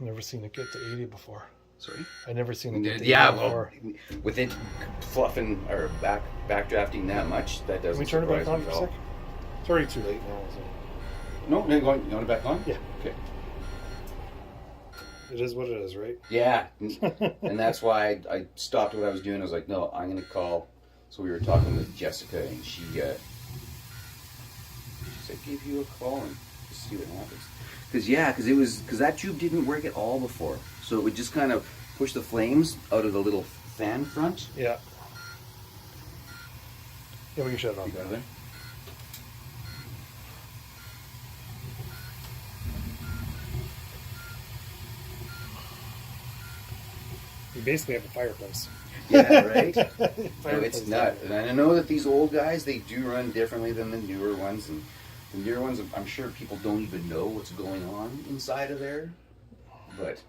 Never seen it get to 80 before. Sorry? I never seen it get to 80 Yeah, before. well, with it fluffing or backdrafting that much, that doesn't Can we turn it back surprise on me for at a all. sec? It's already too late now, isn't it? No, you want it back on? Yeah. Okay. It is what it is, right? Yeah, and that's why I stopped what I was doing. I was like, no, I'm going to call. So we were talking with Jessica, and she said, give you a call and just see what happens. Because that tube didn't work at all before. So it would just kind of push the flames out of the little fan front. Yeah. Yeah, we can shut it off. You got it? You basically have a fireplace. Yeah, right? No, Fireplace it's not. And I know that these old guys, they do run differently than the newer ones. And the newer ones, I'm sure people don't even know what's going on inside of there. But